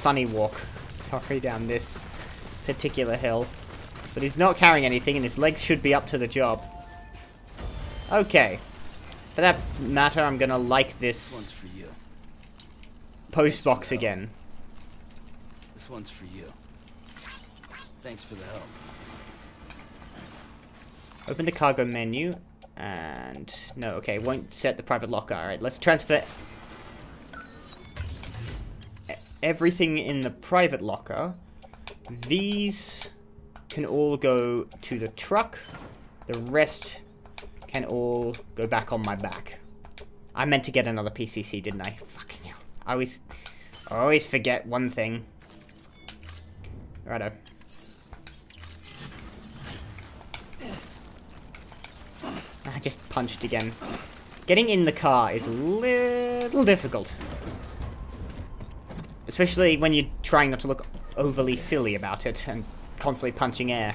funny walk, sorry, down this particular hill. But he's not carrying anything, and his legs should be up to the job. Okay. For that matter, I'm gonna like this post box again. This one's for you. Thanks for the help. Open the cargo menu, and... No, okay, won't set the private locker. Alright, let's transfer everything in the private locker. These can all go to the truck. The rest can all go back on my back. I meant to get another PCC, didn't I? Fucking hell. I always forget one thing. Righto. I just punched again. Getting in the car is a little difficult. Especially when you're trying not to look overly silly about it and constantly punching air.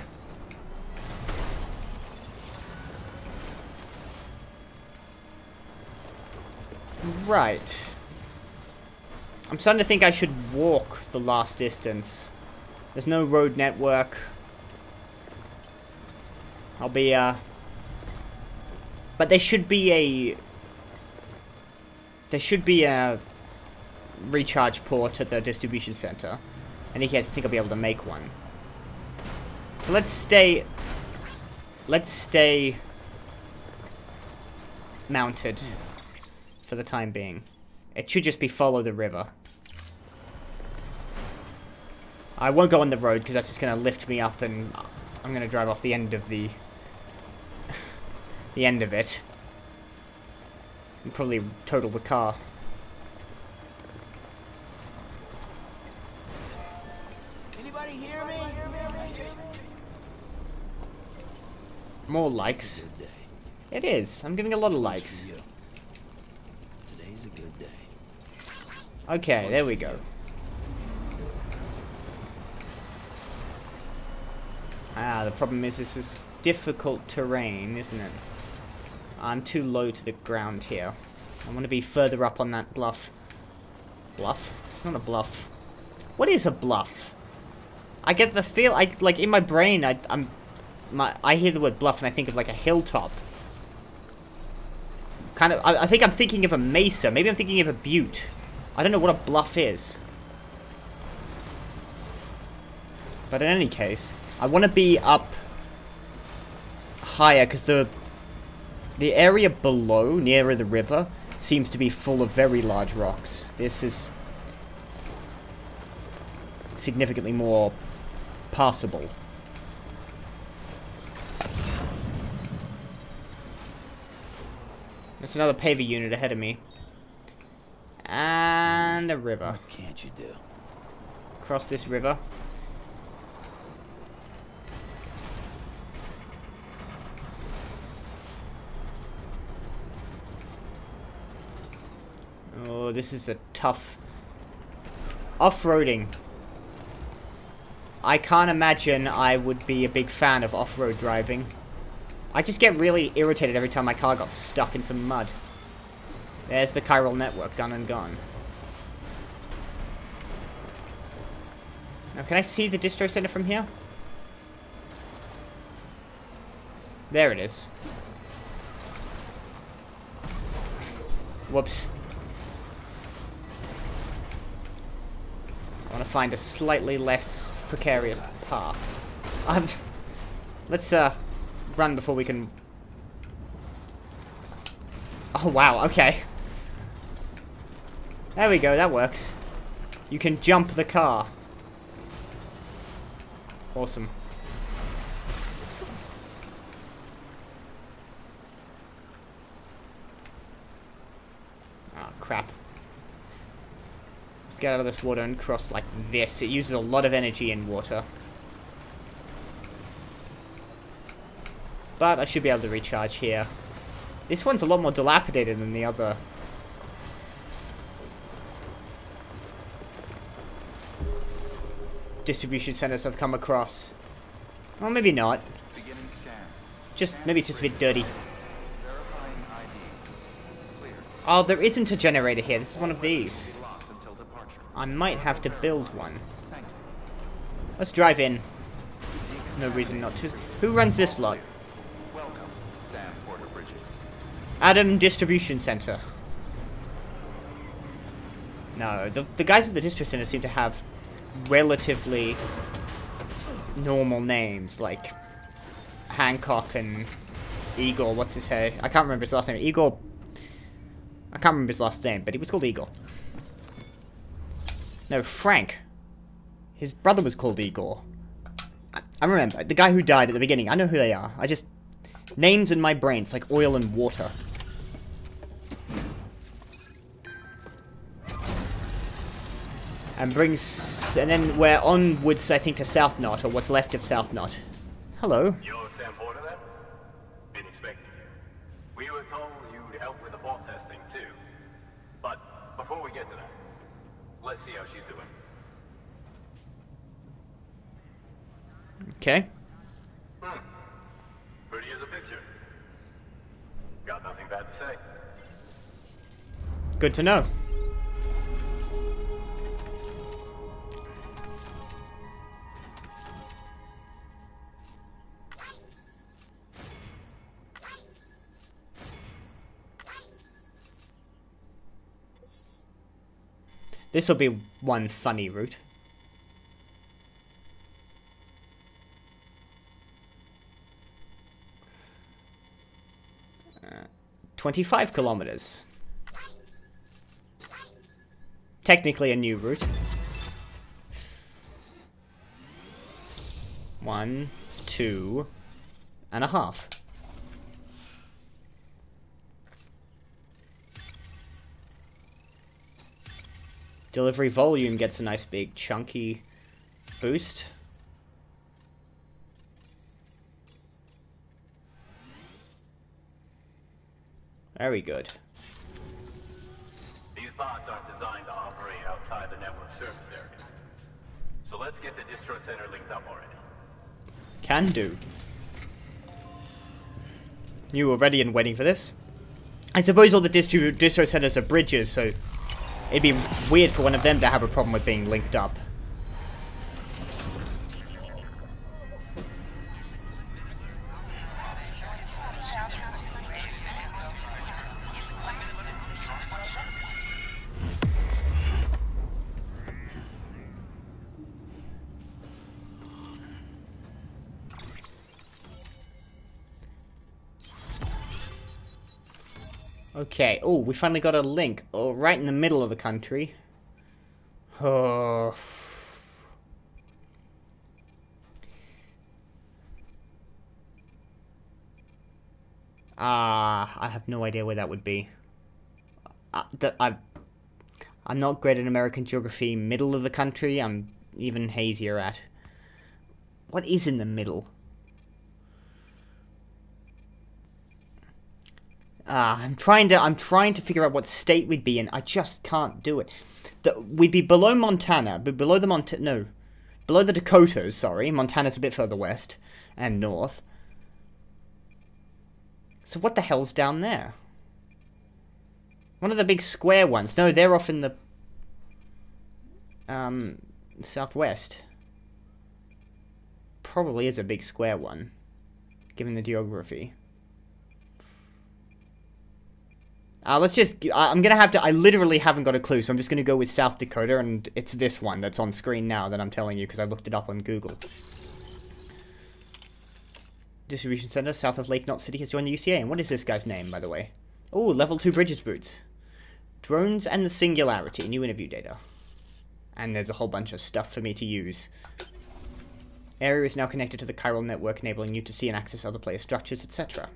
Right. I'm starting to think I should walk the last distance. There's no road network. I'll be, but there should be a recharge port at the distribution center. In any case, I think I'll be able to make one. So let's stay mounted for the time being. It should just be follow the river. I won't go on the road because that's just going to lift me up, and I'm going to drive off the end of the end of it. And probably total the car. Anybody hear me? More likes. It is. I'm getting a lot of likes. Today's a good day. Okay, there we go. Ah, the problem is this is difficult terrain, isn't it? I'm too low to the ground here. I want to be further up on that bluff. Bluff? It's not a bluff. What is a bluff? I get the feel, like in my brain, I hear the word bluff and I think of like a hilltop. Kind of, I think I'm thinking of a mesa. Maybe I'm thinking of a butte. I don't know what a bluff is. But in any case, I want to be up higher because the area below, nearer the river, seems to be full of very large rocks. This is significantly more passable. There's another paver unit ahead of me. And a river. What can't you do? Cross this river. Oh, this is a tough off-roading. I can't imagine I would be a big fan of off-road driving. I just get really irritated every time my car got stuck in some mud. There's the chiral network, done and gone. Now, can I see the distro center from here? There it is. Whoops. I want to find a slightly less precarious path. Let's run before we can... Oh wow, okay. There we go, that works. You can jump the car. Awesome. Oh crap. Let's get out of this water and cross like this. It uses a lot of energy in water. But I should be able to recharge here. This one's a lot more dilapidated than the other. Distribution centers I've come across. Well, maybe not. Maybe it's just a bit dirty. Oh, there isn't a generator here. This is one of these. I might have to build one. Let's drive in. No reason not to. Who runs this lot? Welcome, Sam Porter Bridges. Adam Distribution Center. No, the guys at the District Center seem to have relatively normal names, like Hancock and Igor, what's his name? I can't remember his last name. Igor... I can't remember his last name, but he was called Igor. No, Frank. His brother was called Igor. I remember. The guy who died at the beginning. I know who they are. I just... Names in my brain. It's like oil and water. And brings... And then we're onwards, I think, to South Knot, or what's left of South Knot. Hello. You're Sam Porter then? Been expecting you. We were told you'd help with the vault testing too. But before we get to that, let's see how she's doing. Okay. Pretty as a picture. Got nothing bad to say. Good to know. This will be one funny route. 25 kilometers. Technically a new route. 1, 2.5. Delivery volume gets a nice big chunky boost. Very good. These bots aren't designed to operate outside the network service area. So let's get the distro center linked up already. Can do. You were ready and waiting for this? I suppose all the distro centers are bridges, so it'd be weird for one of them to have a problem with being linked up. Okay, oh, we finally got a link. Oh, right in the middle of the country. Oh. I have no idea where that would be. I'm not great at American geography. Middle of the country, I'm even hazier at. What is in the middle? I'm trying to figure out what state we'd be in. I just can't do it. We'd be below Montana, but below the below the Dakotas, sorry. Montana's a bit further west and north. So what the hell's down there? One of the big square ones. No, they're off in the southwest. Probably is a big square one, given the geography. Let's just... I'm going to have to... I literally haven't got a clue, so I'm just going to go with South Dakota, and it's this one that's on screen now that I'm telling you, because I looked it up on Google. Distribution Center, south of Lake Knot City, has joined the UCA. And what is this guy's name, by the way? Oh, level 2 Bridges boots. Drones and the Singularity, new interview data. And there's a whole bunch of stuff for me to use. Area is now connected to the chiral network, enabling you to see and access other player structures, etc.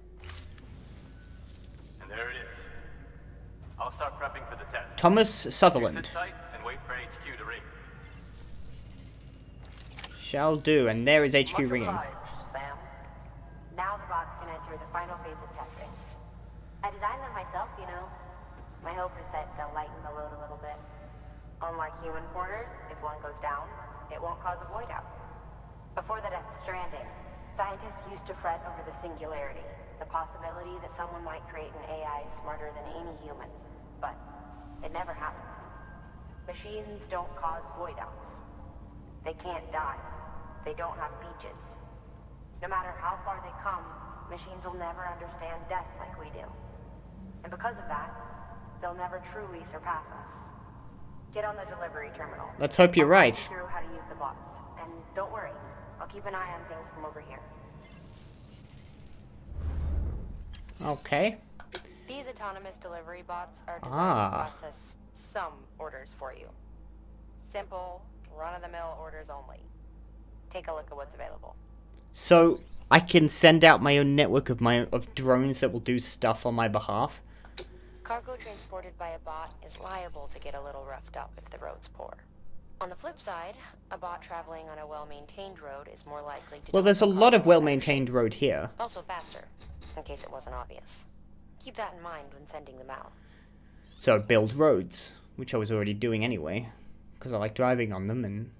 I'll start prepping for the test. Thomas Sutherland. Sit tight and wait for HQ to ring. Shall do, and there is HQ ringing. Sam. Now the bots can enter the final phase of testing. I designed them myself, you know. My hope is that they'll lighten the load a little bit. Unlike human porters, if one goes down, it won't cause a void out. Before the death of Stranding, scientists used to fret over the singularity, the possibility that someone might create an AI smarter than any human. But it never happened. Machines Machines don't cause void outs. They can't die. They don't have beaches. No matter how far they come, machines will never understand death like we do. And because of that, they'll never truly surpass us. Get on the delivery terminal. Let's hope you're right. I'll walk you through how to use the bots. And don't worry, I'll keep an eye on things from over here. Okay. These autonomous delivery bots are designed to process some orders for you. Simple, run-of-the-mill orders only. Take a look at what's available. So I can send out my own network of drones that will do stuff on my behalf. Cargo transported by a bot is liable to get a little roughed up if the road's poor. On the flip side, a bot traveling on a well-maintained road is more likely to... Well, there's a lot of well-maintained road here. Also faster, in case it wasn't obvious. Keep that in mind when sending them out. So build roads, which I was already doing anyway, because I like driving on them. And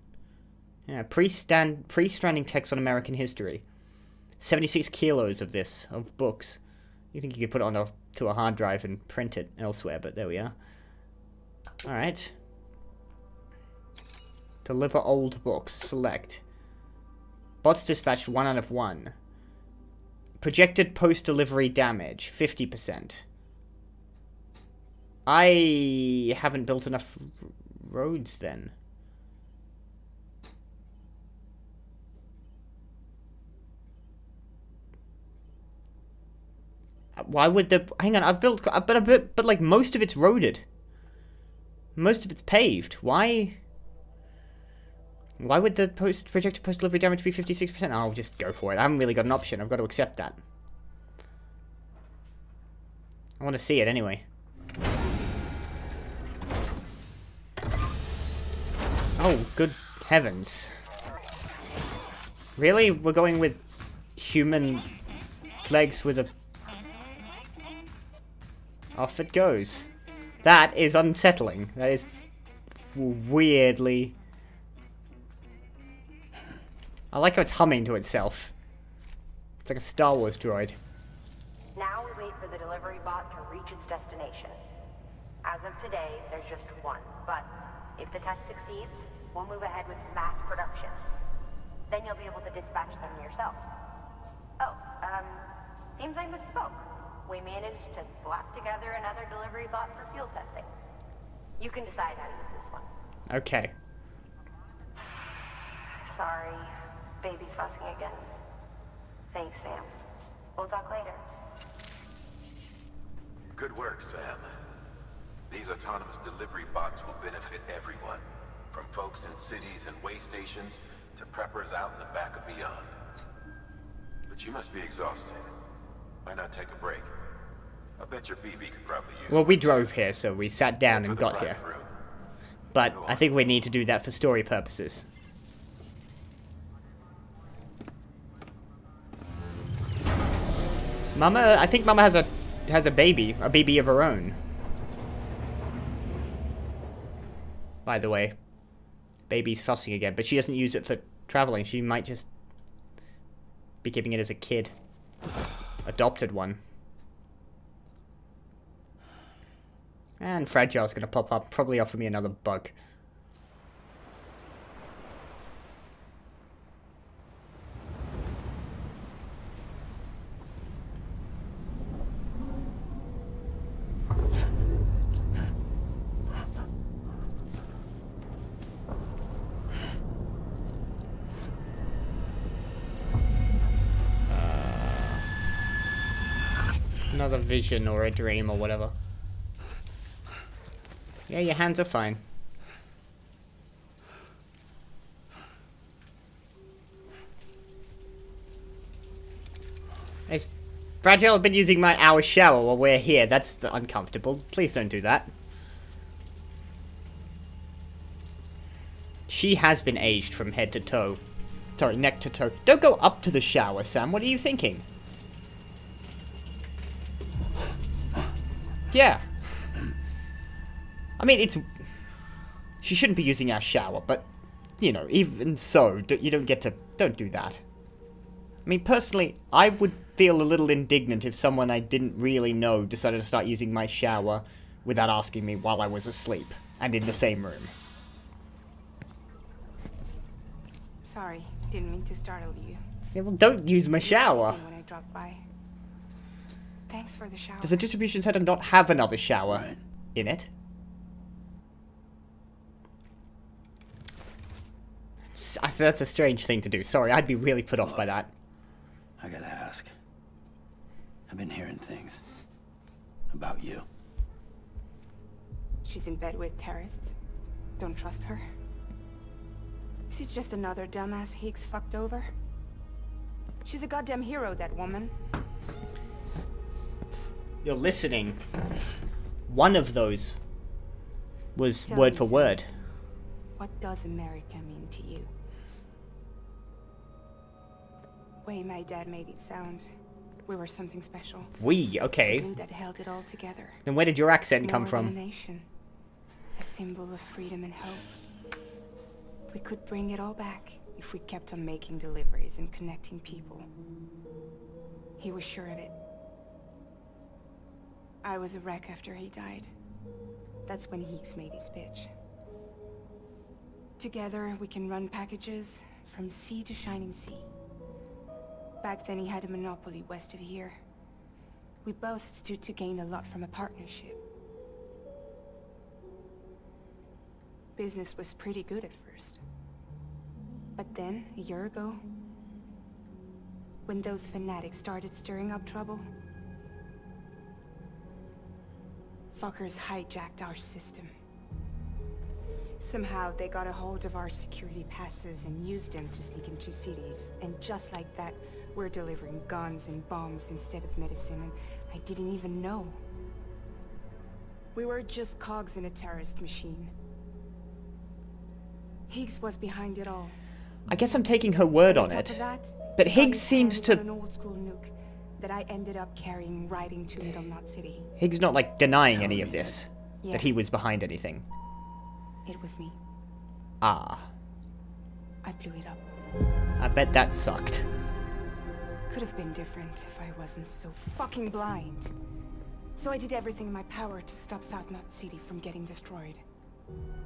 yeah, pre-Stranding text on American history. 76 kilos of this, of books. You think you could put it to a hard drive and print it elsewhere, but there we are. Alright. Deliver old books. Select. Bots dispatched 1 out of 1. Projected post-delivery damage, 50%. I haven't built enough roads then. Why would the... Hang on, I've built... But like, most of it's roaded. Most of it's paved. Why... Why would the projected post-delivery damage be 56%? I'll just go for it. I haven't really got an option. I've got to accept that. I want to see it anyway. Oh, good heavens. Really? We're going with human legs with a... Off it goes. That is unsettling. That is weirdly... I like how it's humming to itself. It's like a Star Wars droid. Now we wait for the delivery bot to reach its destination. As of today, there's just one, but if the test succeeds, we'll move ahead with mass production. Then you'll be able to dispatch them yourself. Oh, seems I misspoke. We managed to slap together another delivery bot for field testing. You can decide how to use this one. Okay. Sorry. Baby's fussing again. Thanks, Sam. We'll talk later. Good work, Sam. These autonomous delivery bots will benefit everyone, from folks in cities and way stations to preppers out in the back and beyond. But you must be exhausted. Why not take a break? I bet your BB could probably use... Well, we drove here, so we sat down and got here. But I think we need to do that for story purposes. Mama, I think Mama has a baby of her own. By the way, baby's fussing again, but she doesn't use it for traveling. She might just be keeping it as a kid. Adopted one. And Fragile's gonna pop up, probably offer me another bug. Another vision or a dream or whatever. Yeah, your hands are fine. Hey, Fragile, I've been using my hour shower while we're here. That's uncomfortable. Please don't do that. She has been aged from head to toe. Sorry, neck to toe. Don't go up to the shower, Sam. What are you thinking? Yeah. I mean, it's... She shouldn't be using our shower, but, you know, even so, you don't get to... Don't do that. I mean, personally, I would feel a little indignant if someone I didn't really know decided to start using my shower without asking me while I was asleep, and in the same room. Sorry, didn't mean to startle you. Yeah, well, don't use my shower. When I dropped by. Thanks for the shower. Does the distribution center not have another shower in it? That's a strange thing to do. Sorry, I'd be really put off by that. I gotta ask. I've been hearing things about you. She's in bed with terrorists. Don't trust her. She's just another dumbass Higgs fucked over. She's a goddamn hero, that woman. You're listening. One of those was Tell word me, for Sam, word. What does America mean to you? Way my dad made it sound. We were something special. We, okay. The glue that held it all together. Then where did your accent come More from? than a nation. A symbol of freedom and hope. We could bring it all back if we kept on making deliveries and connecting people. He was sure of it. I was a wreck after he died. That's when Higgs made his pitch. Together, we can run packages from sea to shining sea. Back then, he had a monopoly west of here. We both stood to gain a lot from a partnership. Business was pretty good at first. But then, a year ago, when those fanatics started stirring up trouble, fuckers hijacked our system. Somehow they got a hold of our security passes and used them to sneak into cities. And just like that, we're delivering guns and bombs instead of medicine, and I didn't even know. We were just cogs in a terrorist machine. Higgs was behind it all. I guess I'm taking her word on top it. of that, But he got Higgs his seems hands to... on an old school nuke that I ended up carrying right into Middle City. Higgs not, like, denying any of this. Yeah. That he was behind anything. It was me. Ah. I blew it up. I bet that sucked. Could have been different if I wasn't so fucking blind. So I did everything in my power to stop South Knot City from getting destroyed.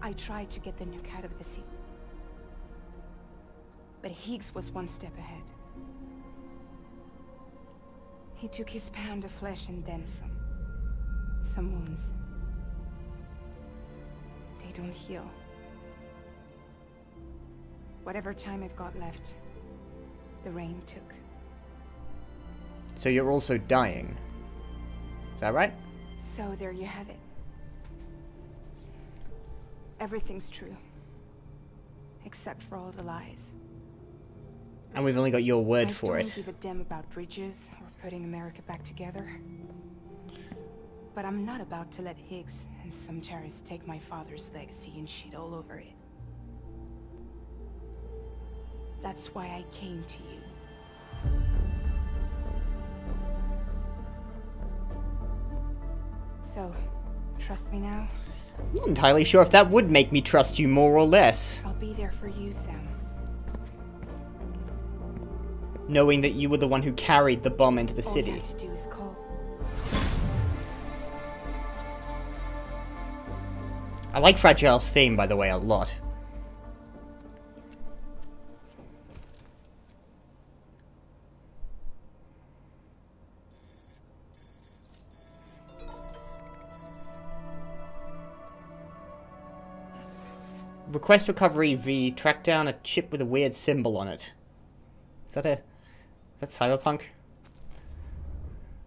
I tried to get the nuke out of the city. But Higgs was one step ahead. He took his pound of flesh and then some. Some wounds. They don't heal. Whatever time I've got left, the rain took. So you're also dying. Is that right? So there you have it. Everything's true. Except for all the lies. And we've only got your word for I it. don't give a damn about bridges or putting America back together. But I'm not about to let Higgs and some terrorists take my father's legacy and shit all over it. That's why I came to you. So, trust me now? Not entirely sure if that would make me trust you more or less. I'll be there for you, Sam. Knowing that you were the one who carried the bomb into the All city. you have to do is call. I like Fragile's theme, by the way, a lot. Request recovery V. Track down a chip with a weird symbol on it. Is that Cyberpunk?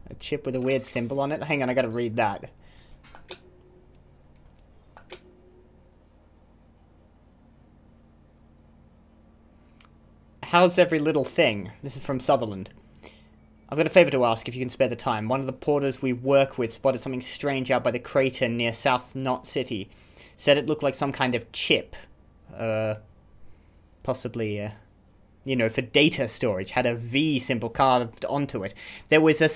A chip with a weird symbol on it? Hang on, I gotta read that. How's every little thing? This is from Sutherland. I've got a favour to ask if you can spare the time. One of the porters we work with spotted something strange out by the crater near South Knot City. Said it looked like some kind of chip. Possibly, you know, for data storage. Had a V symbol carved onto it. There was a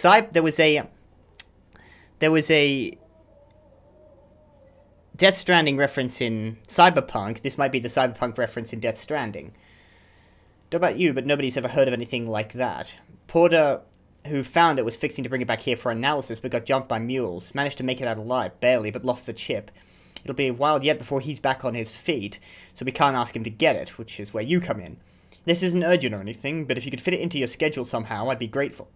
Death Stranding reference in Cyberpunk. This might be the Cyberpunk reference in Death Stranding. Don't know about you, but nobody's ever heard of anything like that. Porter, who found it, was fixing to bring it back here for analysis, but got jumped by mules. Managed to make it out alive, barely, but lost the chip. It'll be a while yet before he's back on his feet, so we can't ask him to get it, which is where you come in. This isn't urgent or anything, but if you could fit it into your schedule somehow, I'd be grateful.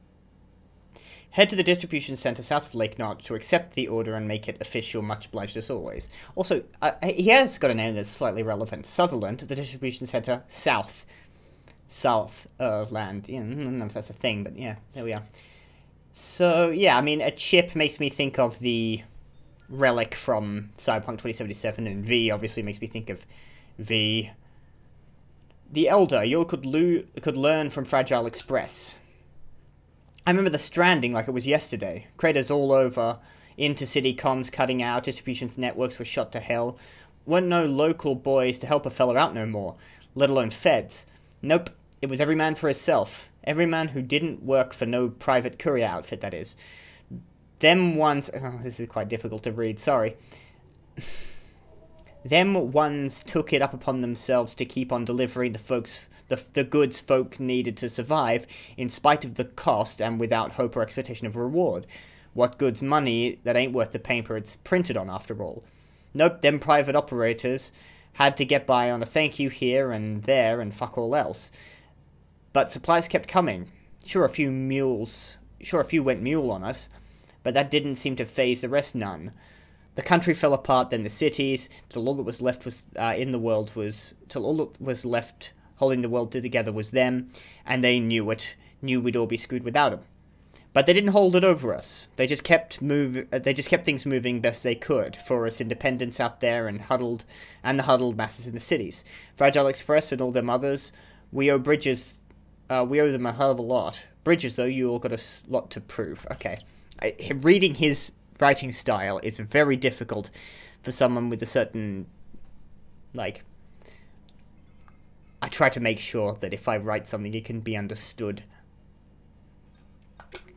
Head to the distribution center south of Lake Knot to accept the order and make it official. Much obliged as always. Also, he has got a name that's slightly relevant. Sutherland, the distribution center south. Land. Yeah, I don't know if that's a thing, but yeah, there we are. So, yeah, I mean, a chip makes me think of the relic from Cyberpunk 2077, and V obviously makes me think of V. The Elder, you could learn from Fragile Express. I remember the Stranding like it was yesterday. Craters all over, inter-city comms cutting out, distributions networks were shot to hell. Weren't no local boys to help a fella out no more, let alone feds. Nope, it was every man for himself. Every man who didn't work for no private courier outfit, that is. Them ones... Oh, this is quite difficult to read, sorry. Them ones took it up upon themselves to keep on delivering the goods folk needed to survive, in spite of the cost and without hope or expectation of reward. What good's money that ain't worth the paper it's printed on, after all? Nope, them private operators had to get by on a thank you here and there and fuck all else. But supplies kept coming. Sure, a few went mule on us, but that didn't seem to faze the rest none. The country fell apart, then the cities, till all that was left holding the world together was them, and they knew we'd all be screwed without them. But they didn't hold it over us. They just kept things moving best they could for us independents out there and the huddled masses in the cities. Fragile Express and all them others, we owe them a hell of a lot. Bridges, though, you all got a lot to prove. Okay, reading his writing style is very difficult for someone with a certain, like, I try to make sure that if I write something, it can be understood.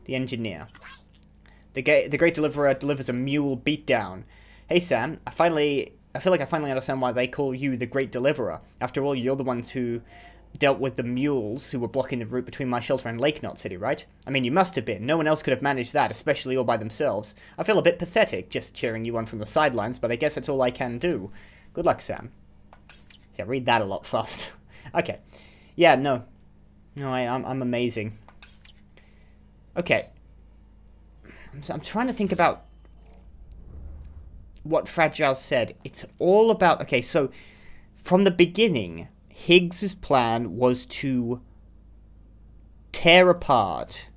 The engineer. The great deliverer delivers a mule beatdown. Hey Sam, I feel like I finally understand why they call you the great deliverer. After all, you're the ones who dealt with the mules who were blocking the route between my shelter and Lake Knot City, right? I mean, you must have been. No one else could have managed that, especially all by themselves. I feel a bit pathetic, just cheering you on from the sidelines, but I guess that's all I can do. Good luck, Sam. Yeah, read that a lot fast. Okay. Yeah, no. No, I'm amazing. Okay. I'm trying to think about what Fragile said. It's all about... Okay, so from the beginning, Higgs's plan was to tear apart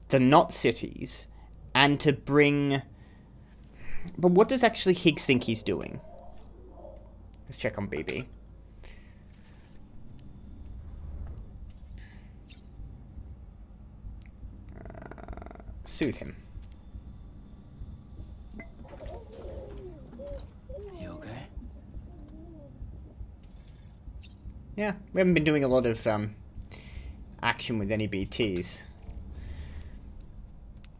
the Knot cities and to bring... But what does actually Higgs think he's doing? Let's check on BB. Soothe him. You okay? Yeah, we haven't been doing a lot of action with any BTs.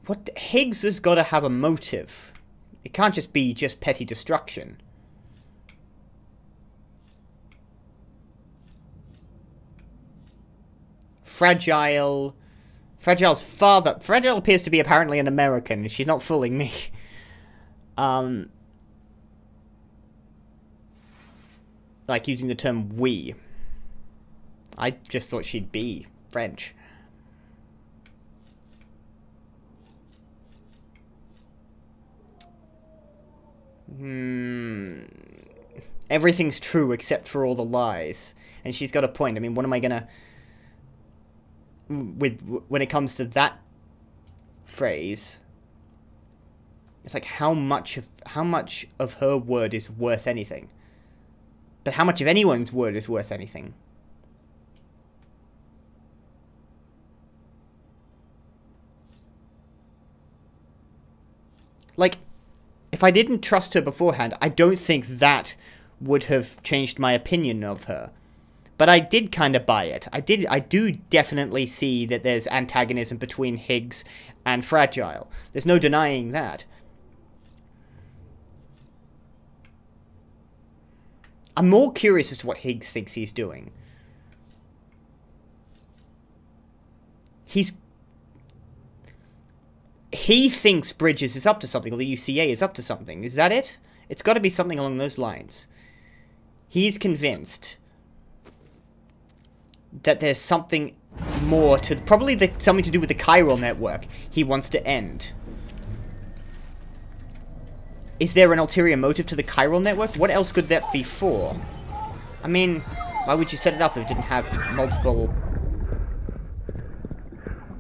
What Higgs has got to have a motive. It can't just be petty destruction. Fragile's father... Fragile appears to be apparently an American. She's not fooling me. Like, using the term we. I just thought she'd be French. Everything's true except for all the lies. And she's got a point. I mean, what am I gonna... when it comes to that phrase, it's like how much of her word is worth anything, but how much of anyone's word is worth anything? Like, if I didn't trust her beforehand, I don't think that would have changed my opinion of her. But I did kind of buy it. I do definitely see that there's antagonism between Higgs and Fragile. There's no denying that. I'm more curious as to what Higgs thinks he's doing. He thinks Bridges is up to something, or the UCA is up to something. Is that it? It's got to be something along those lines. He's convinced that there's something more to... Probably something to do with the chiral network he wants to end. Is there an ulterior motive to the chiral network? What else could that be for? I mean, why would you set it up if it didn't have multiple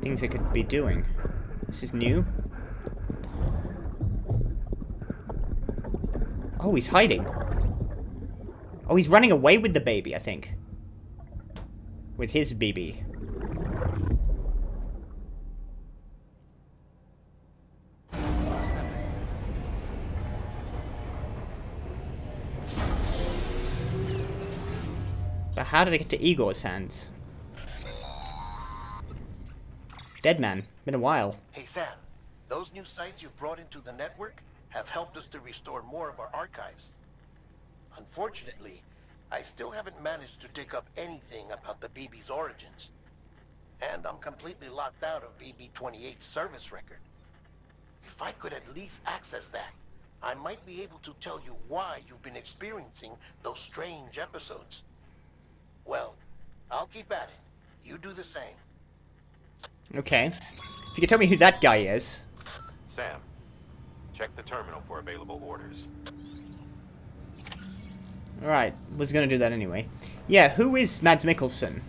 things it could be doing? This is new. Oh, he's hiding. Oh, he's running away with the baby, I think. With his BB. But how did it get to Igor's hands? Dead man. Been a while. Hey Sam, those new sites you've brought into the network have helped us to restore more of our archives. Unfortunately, I still haven't managed to dig up anything about the BB's origins. And I'm completely locked out of BB-28's service record. If I could at least access that, I might be able to tell you why you've been experiencing those strange episodes. Well, I'll keep at it. You do the same. Okay. If you could tell me who that guy is. Sam, check the terminal for available orders. Alright, was gonna do that anyway. Yeah, who is Mads Mikkelsen?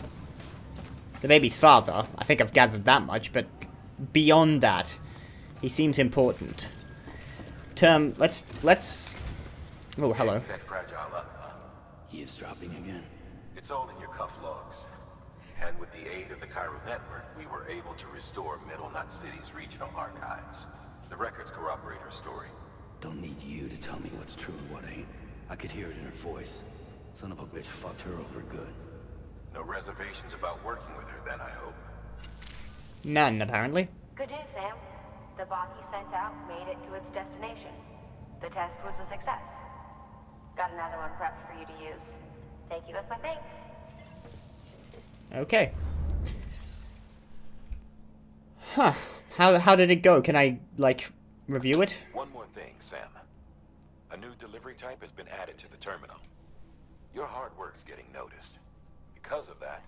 The baby's father. I think I've gathered that much, but beyond that, he seems important. Let's... Oh, hello. Set fragile up. Eavesdropping again. It's all in your cuff logs. And with the aid of the chiral network, we were able to restore Middle Knot City's regional archives. The records corroborate her story. Don't need you to tell me what's true and what ain't. I could hear it in her voice. Son of a bitch fucked her over good. No reservations about working with her then, I hope. None, apparently. Good news, Sam. The bot you sent out made it to its destination. The test was a success. Got another one prepped for you to use. Thank you with my thanks. Okay. Huh. How did it go? Can I, like, review it? One more thing, Sam. A new delivery type has been added to the terminal. Your hard work's getting noticed. Because of that,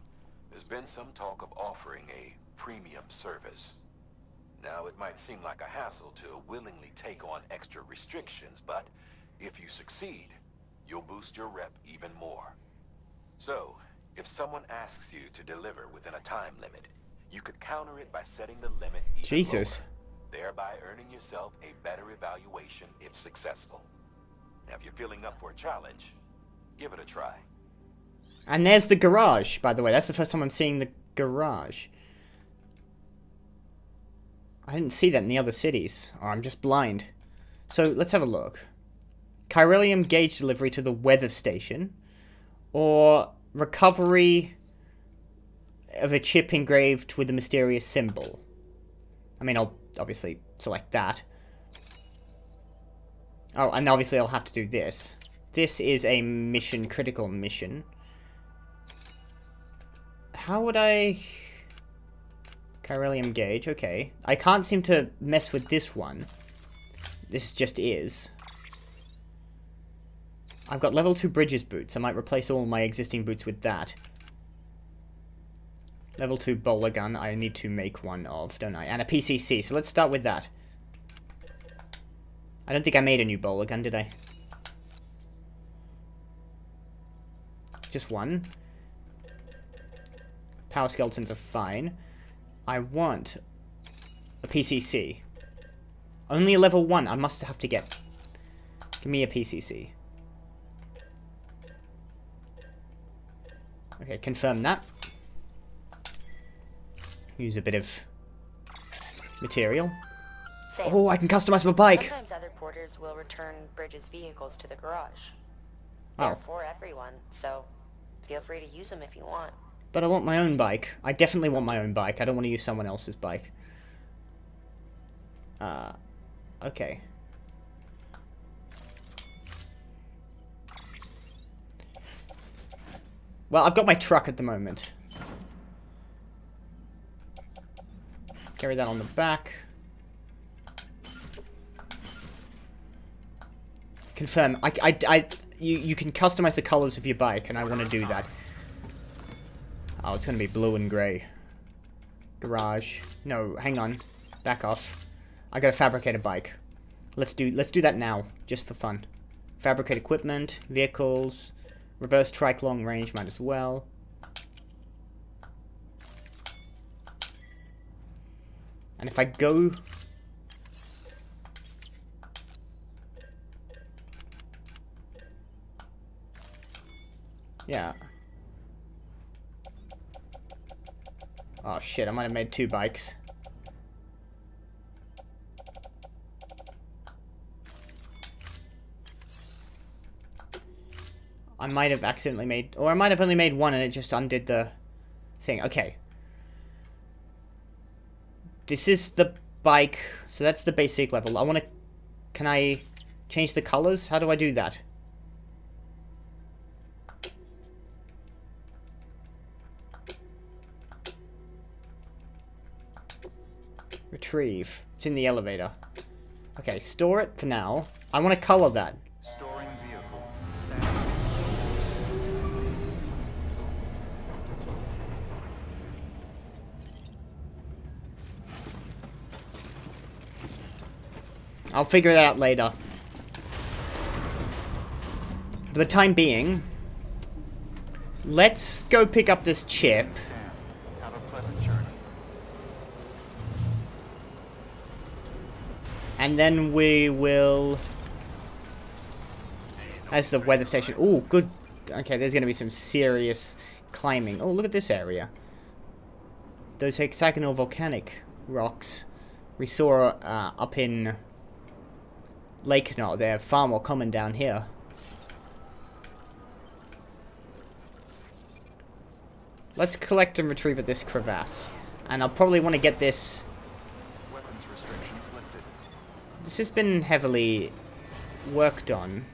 there's been some talk of offering a premium service. Now, it might seem like a hassle to willingly take on extra restrictions, but if you succeed, you'll boost your rep even more. So, if someone asks you to deliver within a time limit, you could counter it by setting the limit even Jesus. lower, thereby earning yourself a better evaluation if successful. Now, if you're feeling up for a challenge, give it a try. And there's the garage, by the way. That's the first time I'm seeing the garage. I didn't see that in the other cities. Or I'm just blind. So, let's have a look. Chiralium gauge delivery to the weather station. Or recovery of a chip engraved with a mysterious symbol. I mean, I'll obviously select that. Oh, and obviously I'll have to do this. This is a mission, critical mission. How would I... Chiralium gauge, okay. I can't seem to mess with this one. This just is. I've got level 2 bridges boots. I might replace all my existing boots with that. Level 2 bowler gun, I need to make one of, don't I? And a PCC, so let's start with that. I don't think I made a new bowler gun, did I? Just one. Power skeletons are fine. I want a PCC. Only a level 1, I must have to get. Give me a PCC. Okay, confirm that. Use a bit of material. Sam, Oh, I can customize my bike! sometimes other porters will return Bridges' vehicles to the garage. Oh. They're for everyone, so feel free to use them if you want. But I want my own bike. I definitely want my own bike. I don't want to use someone else's bike. Okay. Well, I've got my truck at the moment. Carry that on the back. Confirm. You can customize the colors of your bike, and I want to do that. Oh, it's gonna be blue and grey. Garage. No, hang on. Back off. I gotta fabricate a bike. Let's do that now, just for fun. Fabricate equipment, vehicles, reverse trike long range, might as well. And if I go... Yeah. Oh shit, I might have made 2 bikes. I might have accidentally made... Or I might have only made 1 and it just undid the thing. Okay. This is the bike. So that's the basic level. I want to... Can I change the colors? How do I do that? Retrieve. It's in the elevator. Okay, store it for now. I want to color that. Storing vehicle. I'll figure that out later. For the time being, let's go pick up this chip. Have a pleasant journey. And then we will... As the weather station... Ooh, good. Okay, there's going to be some serious climbing. Oh, look at this area. Those hexagonal volcanic rocks we saw up in Lake Knot. They're far more common down here. Let's collect and retrieve at this crevasse. And I'll probably want to get this... Weapons restrictions lifted. This has been heavily worked on.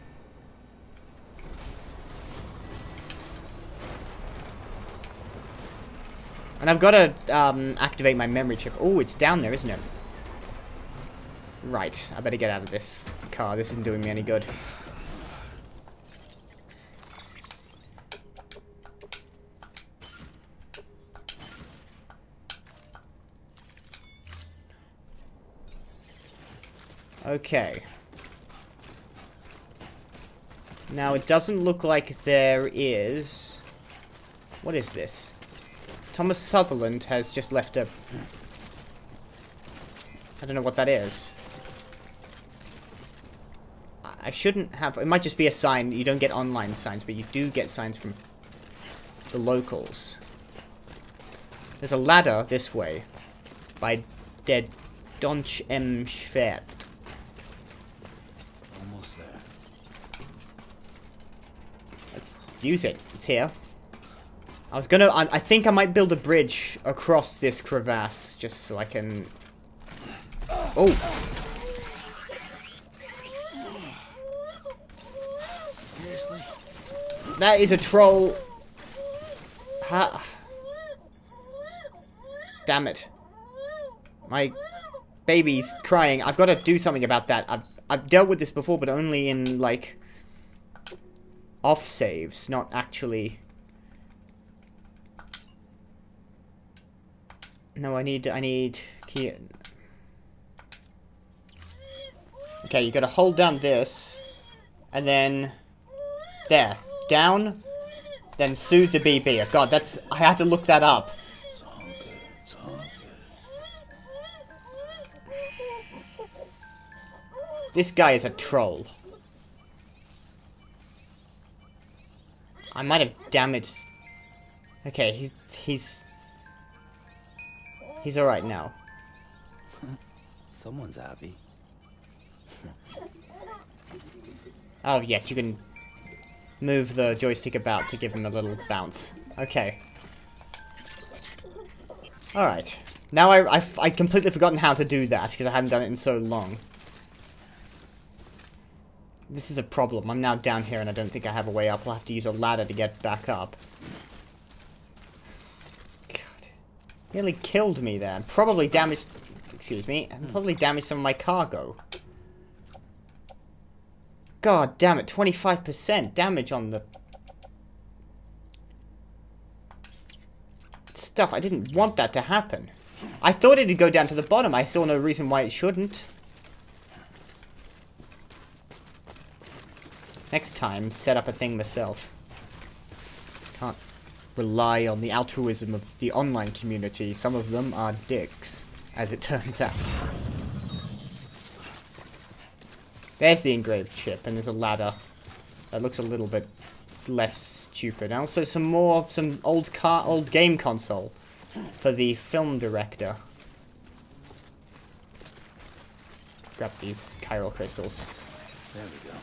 And I've got to activate my memory chip. Oh, it's down there, isn't it? Right, I better get out of this car. This isn't doing me any good. Okay. Now, it doesn't look like there is... What is this? Thomas Sutherland has just left a... I don't know what that is. I shouldn't have... It might just be a sign. You don't get online signs, but you do get signs from the locals. There's a ladder this way by dead Donch M. Schwert. Almost there. Let's use it. It's here. I was gonna... I think I might build a bridge across this crevasse just so I can... Oh! Seriously? That is a troll. Ha. Damn it. My baby's crying. I've got to do something about that. I've dealt with this before, but only in, like... off saves, not actually... No, I need key. Okay, you gotta hold down this, and then there, down, then soothe the BB. Oh, God, that's... I had to look that up. It's all good. It's all good. This guy is a troll. I might have damaged... Okay, he's alright now. Someone's happy. Oh, yes, you can move the joystick about to give him a little bounce. Okay. Alright. Now I've completely forgotten how to do that, because I hadn't done it in so long. This is a problem. I'm now down here, and I don't think I have a way up. I'll have to use a ladder to get back up. Nearly killed me there. Probably damaged... Excuse me. And probably damaged some of my cargo. God damn it. 25% damage on the... stuff. I didn't want that to happen. I thought it'd go down to the bottom. I saw no reason why it shouldn't. Next time, set up a thing myself. Can't rely on the altruism of the online community. Some of them are dicks, as it turns out. There's the engraved chip, and there's a ladder that looks a little bit less stupid. And also some old game console for the film director. Grab these chiral crystals. There we go.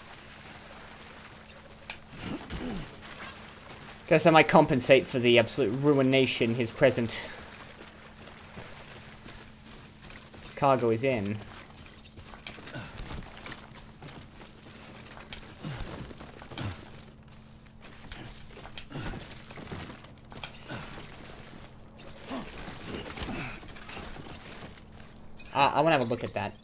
Guess I might compensate for the absolute ruination his present cargo is in. I want to have a look at that.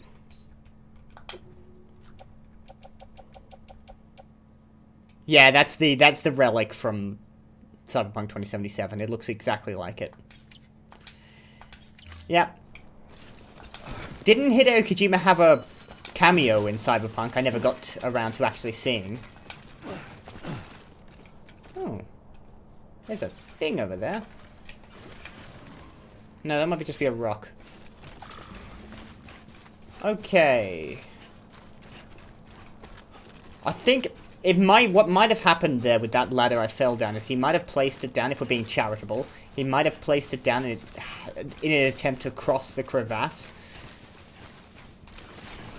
Yeah, that's the relic from Cyberpunk 2077. It looks exactly like it. Yeah. Didn't Hideo Kojima have a cameo in Cyberpunk? I never got around to actually seeing. Oh. There's a thing over there. No, that might just be a rock. Okay. I think what might have happened there with that ladder I fell down is he might have placed it down, if we're being charitable, he might have placed it down in an attempt to cross the crevasse.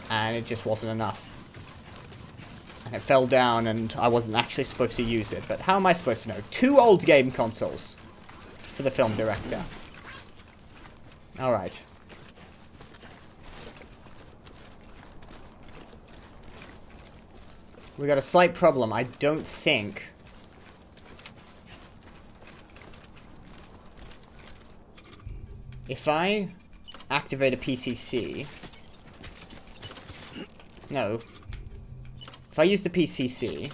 And it just wasn't enough. And it fell down and I wasn't actually supposed to use it. But how am I supposed to know? 2 old game consoles for the film director. Alright. We got a slight problem. I don't think... If I activate a PCC... No. If I use the PCC...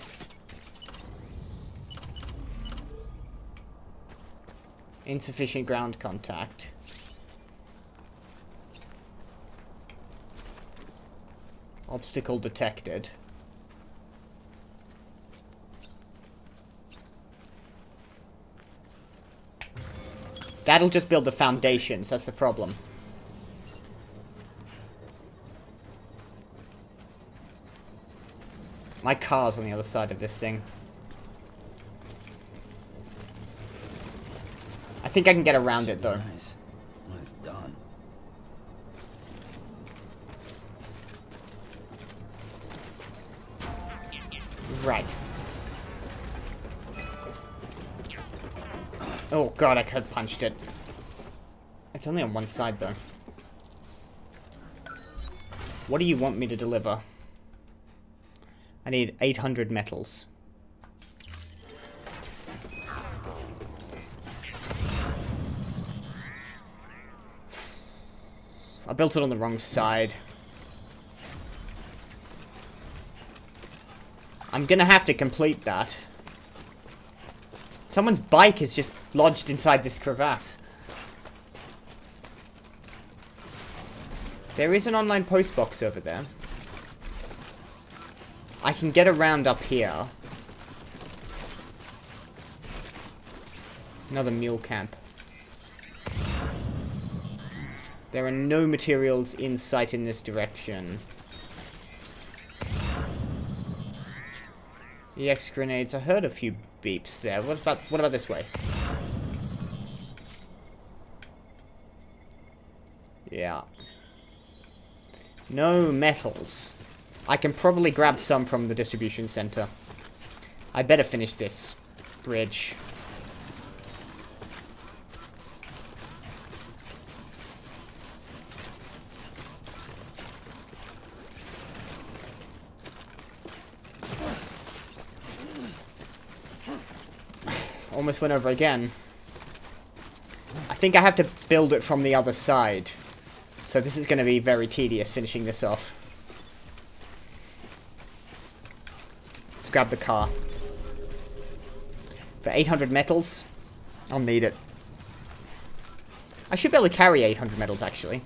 Insufficient ground contact... Obstacle detected... That'll just build the foundations, that's the problem. My car's on the other side of this thing. I think I can get around it, though. Nice. When it's done. Right. Oh god, I could have punched it. It's only on one side, though. What do you want me to deliver? I need 800 metals. I built it on the wrong side. I'm gonna have to complete that. Someone's bike is just lodged inside this crevasse. There is an online post box over there. I can get around up here. Another mule camp. There are no materials in sight in this direction. EX grenades. I heard a few beeps there. What about this way? Yeah. No metals. I can probably grab some from the distribution center. I better finish this bridge. Almost went over again. I think I have to build it from the other side. So this is going to be very tedious finishing this off. Let's grab the car. For 800 metals, I'll need it. I should be able to carry 800 metals, actually.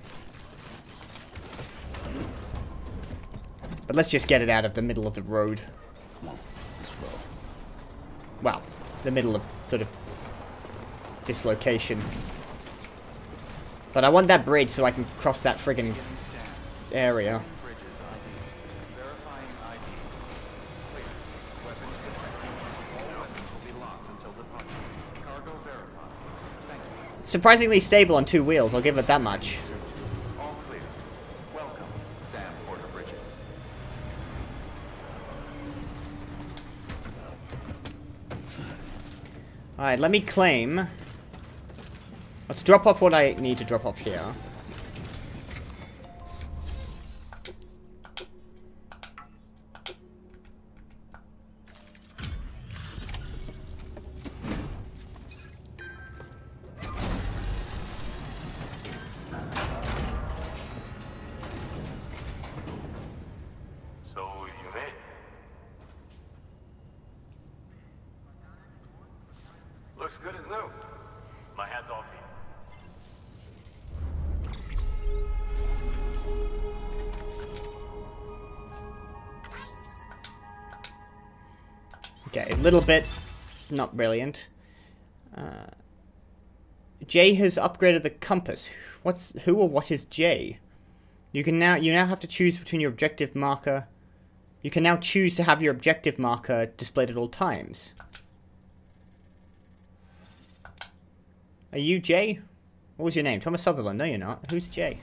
But let's just get it out of the middle of the road. Well, the middle of sort of dislocation. But I want that bridge so I can cross that friggin' area. Surprisingly stable on 2 wheels, I'll give it that much. All clear. Welcome, Sam Porter Bridges. Alright, let me claim. Let's drop off what I need to drop off here. So you made it. Looks good as new. My hat's off to you. Okay, a little bit not brilliant. Jay has upgraded the compass. Who or what is Jay? You now have to choose between your objective marker. You can now choose to have your objective marker displayed at all times. Are you Jay? What was your name? Thomas Sutherland. No, you're not. Who's Jay?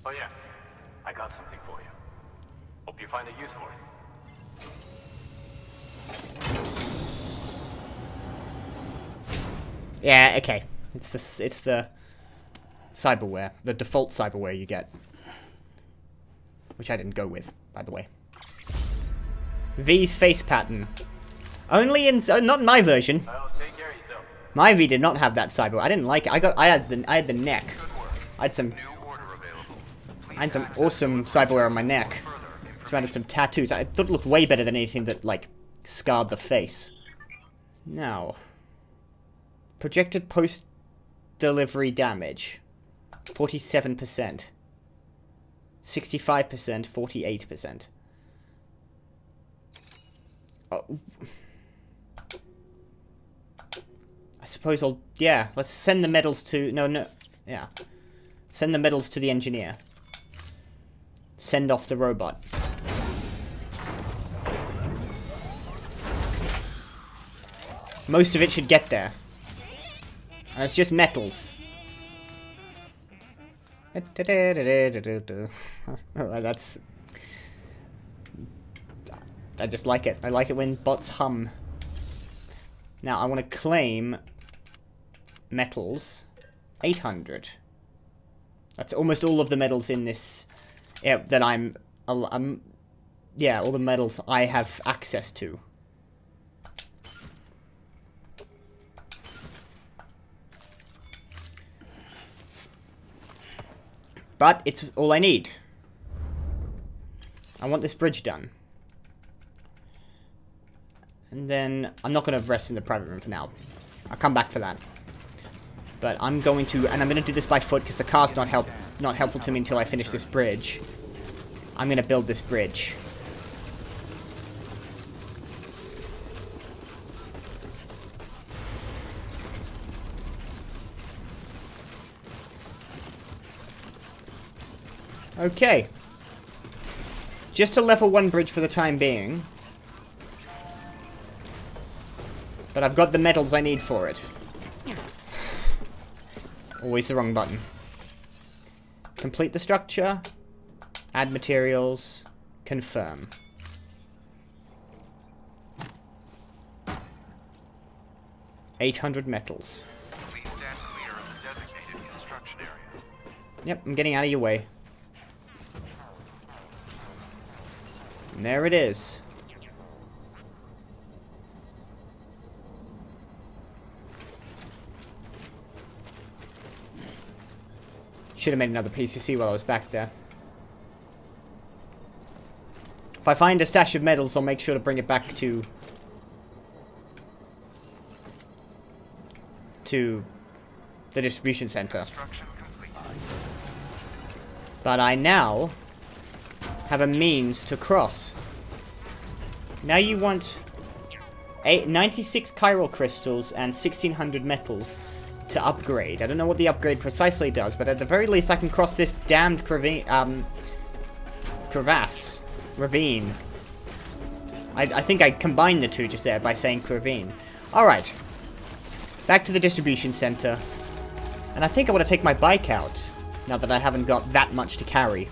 Oh yeah, I got something for you. Hope you find a use for it. Yeah, okay. It's the cyberware, the default cyberware you get, which I didn't go with, by the way. V's face pattern. Only in not in my version. Well, take care of yourself. My V did not have that cyberware. I didn't like it. I had the neck. I had some awesome cyberware on my neck. Surrounded some tattoos. I thought it looked way better than anything that like scarred the face. Now, projected post-delivery damage, 47%, 65%, 48%. Oh. I suppose yeah, let's send the medals to... No, yeah. Send the medals to the engineer. Send off the robot. Most of it should get there. And it's just metals. That's... I just like it. I like it when bots hum. Now, I want to claim metals. 800. That's almost all of the metals in this... Yeah, that yeah, all the metals I have access to. But it's all I need. I want this bridge done. And then I'm not going to rest in the private room for now. I'll come back for that. But I'm going to, and I'm going to do this by foot because the car's not helpful to me until I finish this bridge. I'm going to build this bridge. Okay. Just a level 1 bridge for the time being. But I've got the metals I need for it. Always the wrong button. Complete the structure. Add materials. Confirm. $800 metals. Please stand clear of the designated construction area. Yep, I'm getting out of your way. And there it is. Should have made another PCC while I was back there. If I find a stash of metals, I'll make sure to bring it back to to the distribution center. But I now have a means to cross. Now you want 96 chiral crystals and 1600 metals to upgrade. I don't know what the upgrade precisely does, but at the very least I can cross this damned ravine. I think I combined the two just there by saying ravine. Alright. Back to the distribution center. And I think I want to take my bike out, now that I haven't got that much to carry.